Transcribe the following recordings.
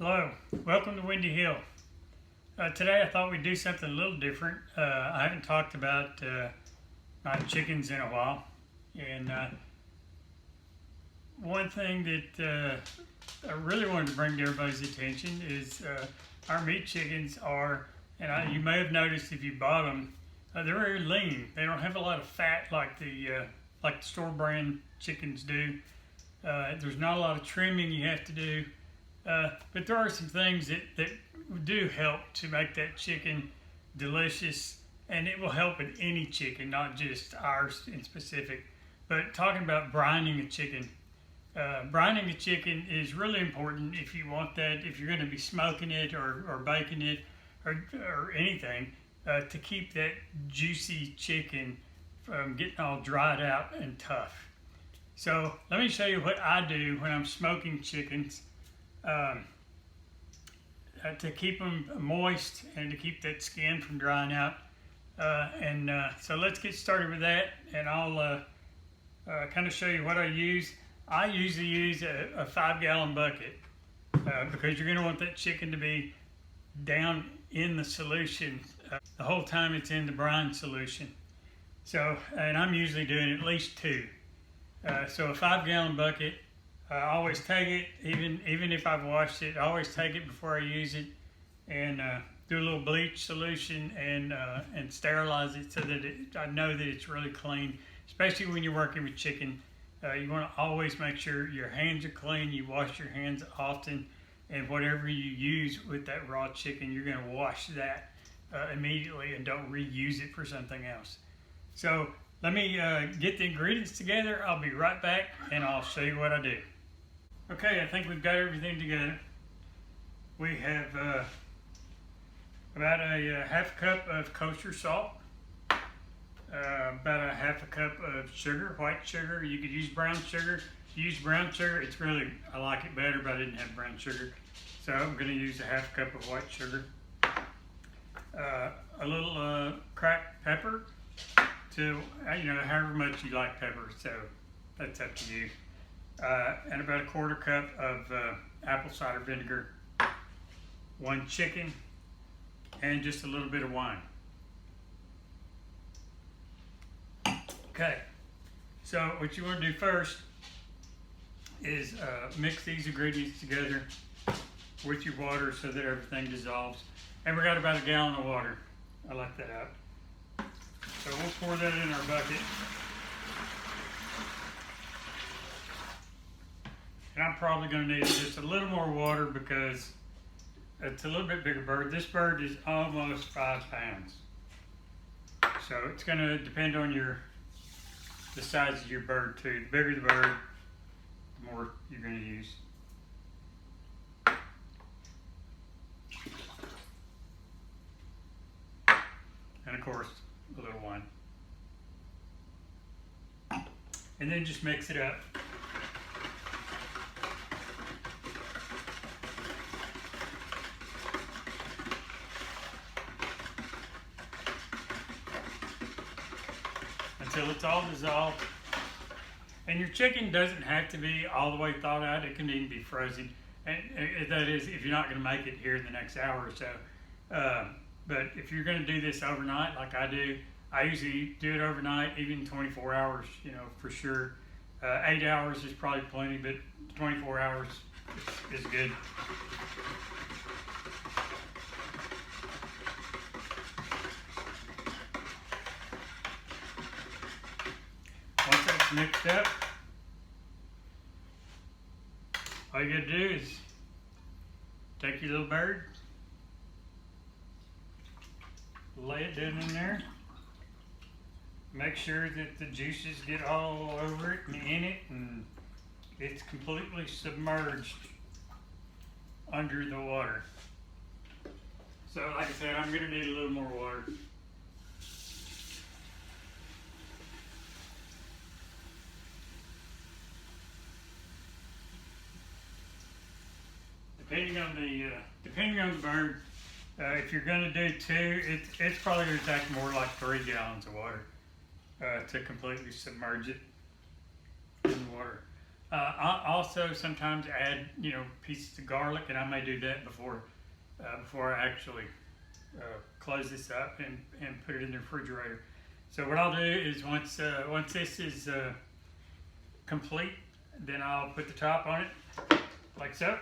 Hello, welcome to Windy Hill. Today I thought we'd do something a little different. I haven't talked about my chickens in a while, and one thing that I really wanted to bring to everybody's attention is our meat chickens are, and you may have noticed if you bought them, they're very lean. They don't have a lot of fat like the store brand chickens do. There's not a lot of trimming you have to do. But there are some things that do help to make that chicken delicious, and it will help with any chicken, not just ours in specific. But talking about brining a chicken, brining a chicken is really important if you want that, if you're going to be smoking it or baking it or anything, to keep that juicy chicken from getting all dried out and tough. So let me show you what I do when I'm smoking chickens. To keep them moist and to keep that skin from drying out. So let's get started with that, and I'll kind of show you what I use. I usually use a 5-gallon bucket because you're going to want that chicken to be down in the solution the whole time it's in the brine solution. So, and I'm usually doing at least 2. So a 5-gallon bucket. I always take it, even if I've washed it, I always take it before I use it and do a little bleach solution and sterilize it so that I know that it's really clean. Especially when you're working with chicken, you want to always make sure your hands are clean, you wash your hands often, and whatever you use with that raw chicken, you're going to wash that immediately and don't reuse it for something else. So let me get the ingredients together. I'll be right back and I'll show you what I do. Okay, I think we've got everything together. We have about a half cup of kosher salt, about a half a cup of sugar, white sugar. You could use brown sugar. If you use brown sugar, I like it better, but I didn't have brown sugar. So I'm going to use a half cup of white sugar. A little cracked pepper, to however much you like pepper, so that's up to you. And about a quarter cup of apple cider vinegar, 1 chicken, and just a little bit of wine. Okay, so what you want to do first is mix these ingredients together with your water so that everything dissolves. And we got about a gallon of water. I like that out. So we'll pour that in our bucket. And I'm probably going to need just a little more water because it's a little bit bigger bird. This bird is almost 5 pounds. So it's going to depend on the size of your bird too. The bigger the bird, the more you're going to use. And of course, a little wine. And then just mix it up. Until it's all dissolved. And your chicken doesn't have to be all the way thawed out. It can even be frozen. And that is if you're not going to make it here in the next hour or so. But if you're going to do this overnight, like I do, I usually do it overnight, even 24 hours, for sure. 8 hours is probably plenty, but 24 hours is good. Once that's mixed up, all you gotta do is take your little bird, lay it down in there, make sure that the juices get all over it and in it, and it's completely submerged under the water. So like I said, I'm gonna need a little more water. Depending on the bird, if you're going to do 2, it's probably going to take more like 3 gallons of water to completely submerge it in the water. I also sometimes add, pieces of garlic, and I may do that before I actually close this up and put it in the refrigerator. So what I'll do is once this is complete, then I'll put the top on it like so.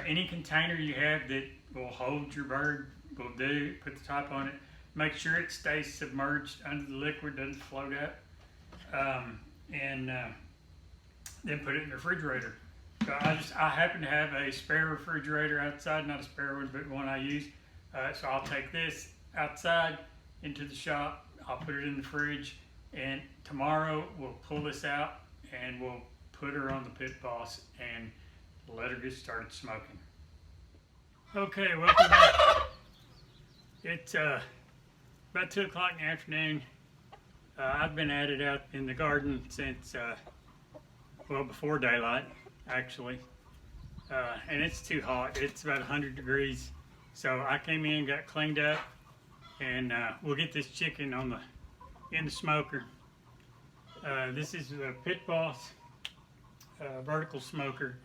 Any container you have that will hold your bird will do. Put the top on it. Make sure it stays submerged under the liquid, doesn't float up, and then put it in the refrigerator. So I happen to have a spare refrigerator outside, not a spare one, but one I use. So I'll take this outside into the shop. I'll put it in the fridge, and tomorrow we'll pull this out and we'll put her on the pit boss and let her get started smoking. Okay, welcome back. It's about 2 o'clock in the afternoon. I've been at it out in the garden since, before daylight, actually. And it's too hot. It's about 100 degrees. So I came in, got cleaned up, and we'll get this chicken in the smoker. This is a Pit Boss vertical smoker.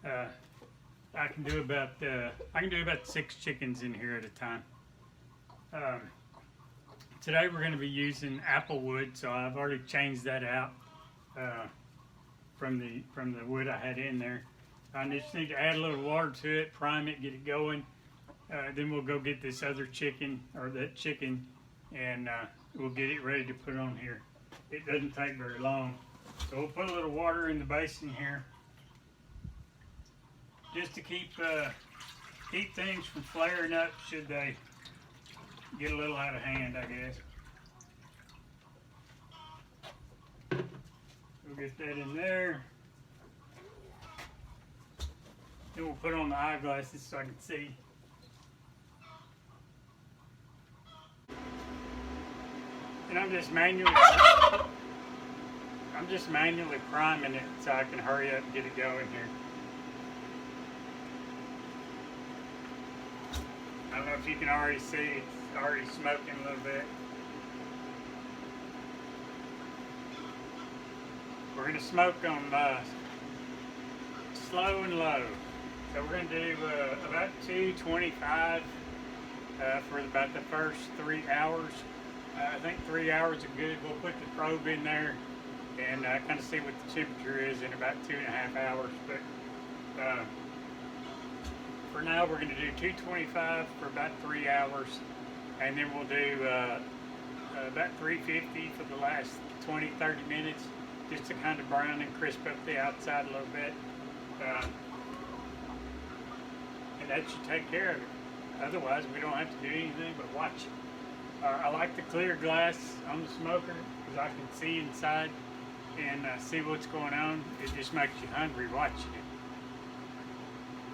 I can do about 6 chickens in here at a time. Today we're going to be using apple wood, so I've already changed that out from the wood I had in there. I just need to add a little water to it, prime it, get it going. Then we'll go get this other chicken, or that chicken, and we'll get it ready to put on here. It doesn't take very long. So we'll put a little water in the basin here, just to keep things from flaring up should they get a little out of hand, I guess. We'll get that in there. Then we'll put on the eyeglasses so I can see. And I'm just manually priming it so I can hurry up and get it going here. I don't know if you can already see, it's already smoking a little bit. We're going to smoke on slow and low. So we're going to do about 225 for about the first 3 hours. I think 3 hours are good. We'll put the probe in there and kind of see what the temperature is in about 2.5 hours. But for now, we're going to do 225 for about 3 hours, and then we'll do about 350 for the last 20-30 minutes, just to kind of brown and crisp up the outside a little bit. And that should take care of it. Otherwise, we don't have to do anything but watch it. I like the clear glass on the smoker because I can see inside and see what's going on. It just makes you hungry watching it.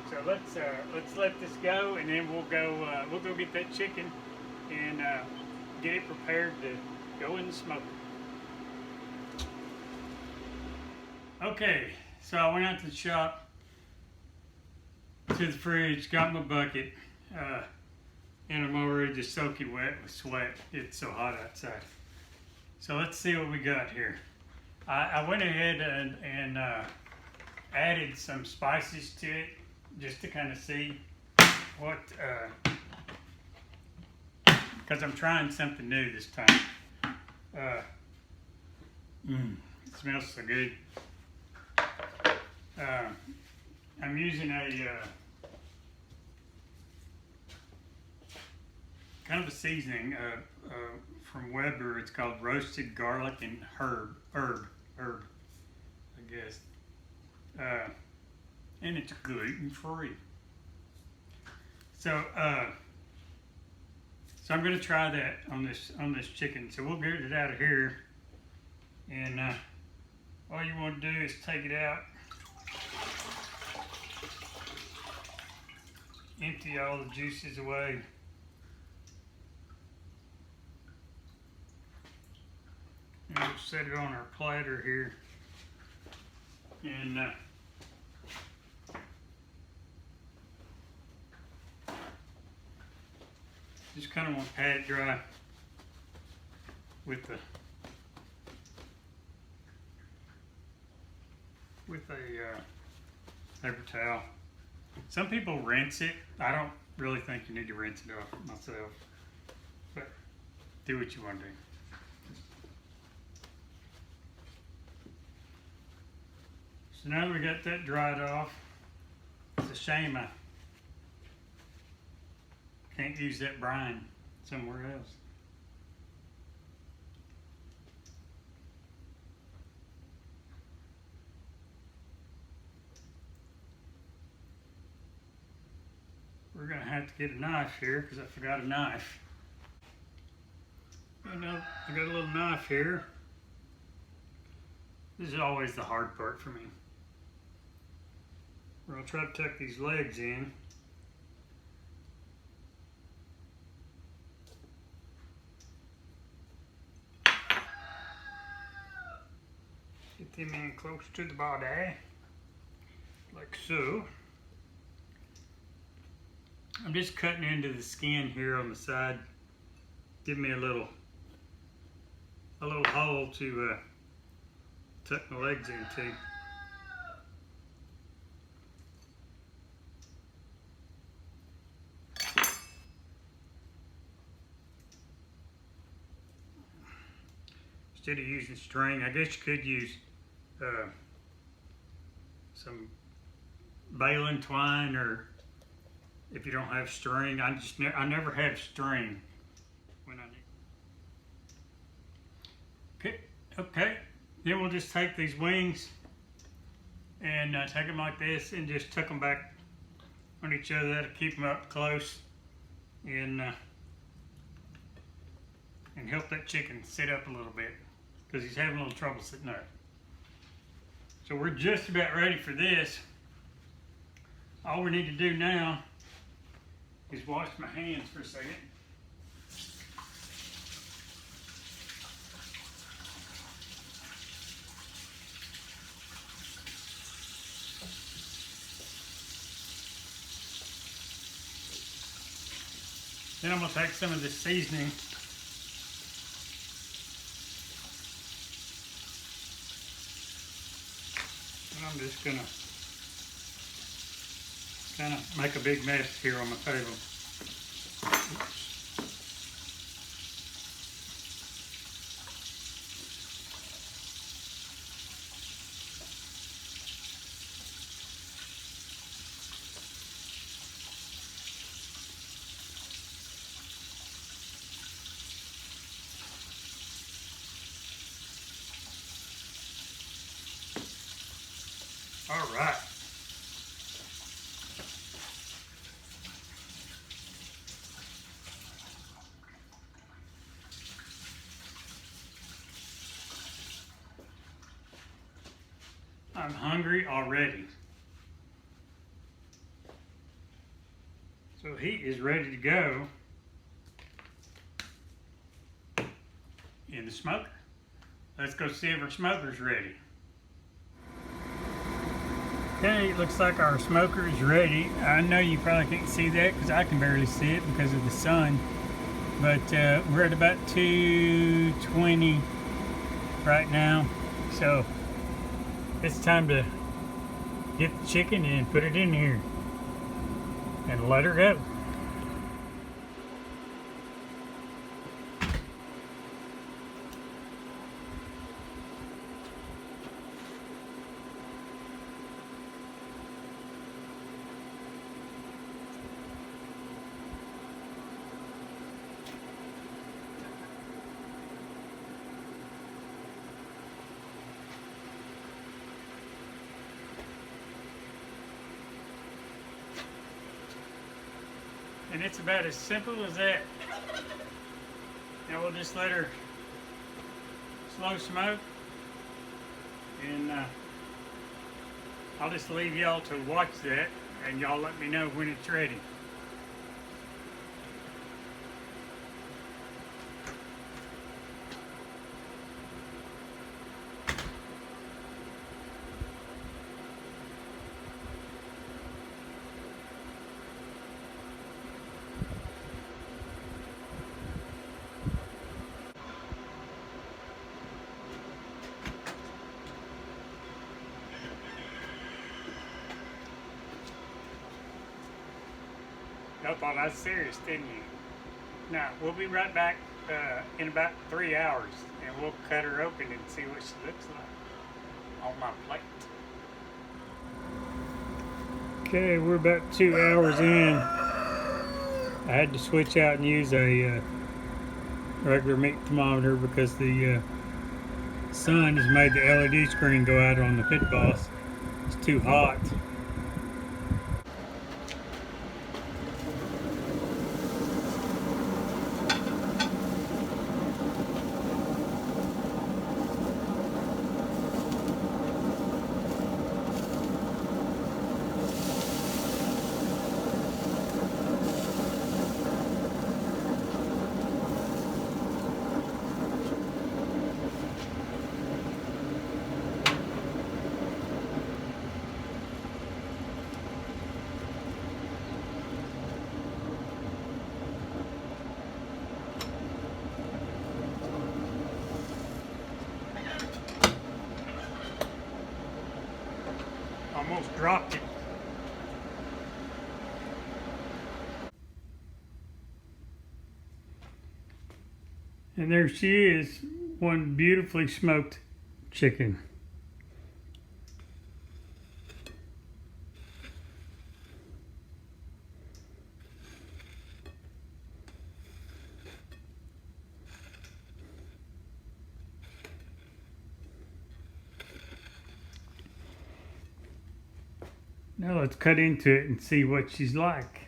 So let's let this go, and then we'll go get that chicken and get it prepared to go in the smoker. Okay, so I went out to the shop, to the fridge, got my bucket, and I'm already just soaking wet with sweat. It's so hot outside. So let's see what we got here. I went ahead and added some spices to it, just to kind of see what, because I'm trying something new this time. It smells so good. I'm using a kind of a seasoning from Weber. It's called roasted garlic and herb, I guess. And it's gluten-free. So I'm going to try that on this chicken. So we'll get it out of here, and all you want to do is take it out, empty all the juices away. And we'll set it on our platter here, and just kind of want to pat it dry with a paper towel. Some people rinse it. I don't really think you need to rinse it off myself, but do what you want to do. So now that we got that dried off, it's a shame I can't use that brine somewhere else. We're gonna have to get a knife here because I forgot a knife. I know I got a little knife here. This is always the hard part for me. We're gonna try to tuck these legs in. Get them in close to the body, like so. I'm just cutting into the skin here on the side. Give me a little hole to tuck my legs into. Instead of using string, I guess you could use some baling twine, or if you don't have string, I never have string when I need. Okay. Then we'll just take these wings and take them like this and just tuck them back on each other. That'll keep them up close and help that chicken sit up a little bit because he's having a little trouble sitting up. So we're just about ready for this. All we need to do now is wash my hands for a second. Then I'm going to take some of this seasoning and I'm just going to kind of make a big mess here on my table. Oops. All right. I'm hungry already. So heat is ready to go in the smoker. Let's go see if our smoker's ready. Okay, it looks like our smoker is ready. I know you probably can't see that because I can barely see it because of the sun. But we're at about 220 right now. So it's time to get the chicken and put it in here and let her go. And it's about as simple as that. Now we'll just let her slow smoke, and I'll just leave y'all to watch that, and y'all let me know when it's ready. Y'all thought I was serious, didn't you? Now, we'll be right back in about 3 hours, and we'll cut her open and see what she looks like on my plate. Okay, we're about 2 hours in. I had to switch out and use a regular meat thermometer because the sun has made the LED screen go out on the pit boss. It's too hot. Almost dropped it. And there she is, one beautifully smoked chicken. Now let's cut into it and see what she's like.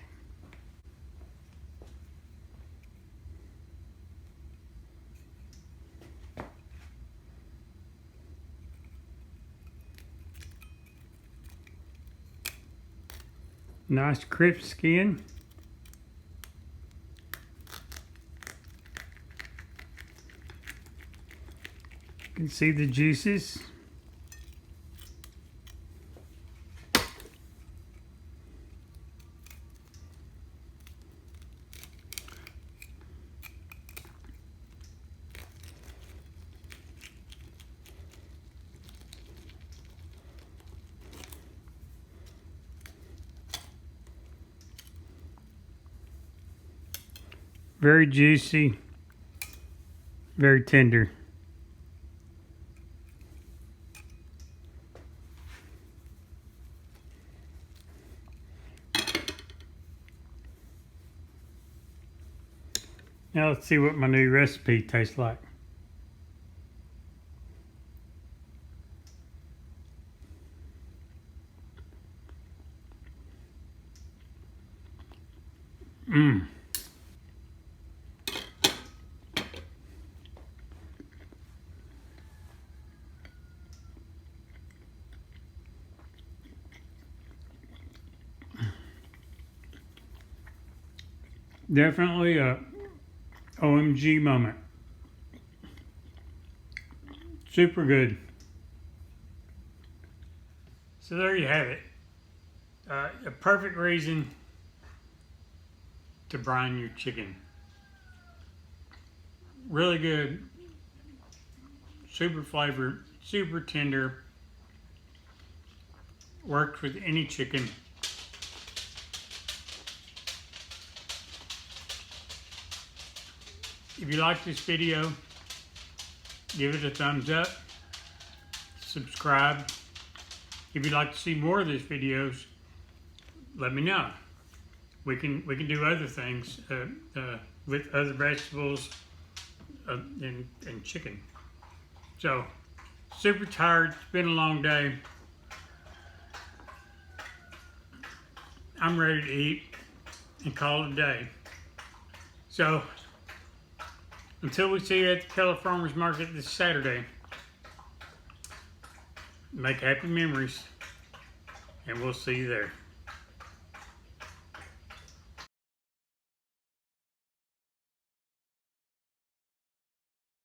Nice crisp skin. You can see the juices. Very juicy, very tender. Now let's see what my new recipe tastes like. Mmm. Definitely a OMG moment. Super good. So there you have it. A perfect reason to brine your chicken. Really good. Super flavored, super tender. Works with any chicken. If you like this video, give it a thumbs up, subscribe. If you'd like to see more of these videos, let me know. We can do other things with other vegetables and chicken. So, super tired, it's been a long day. I'm ready to eat and call it a day. So, until we see you at the Keller Farmers Market this Saturday, make happy memories, and we'll see you there.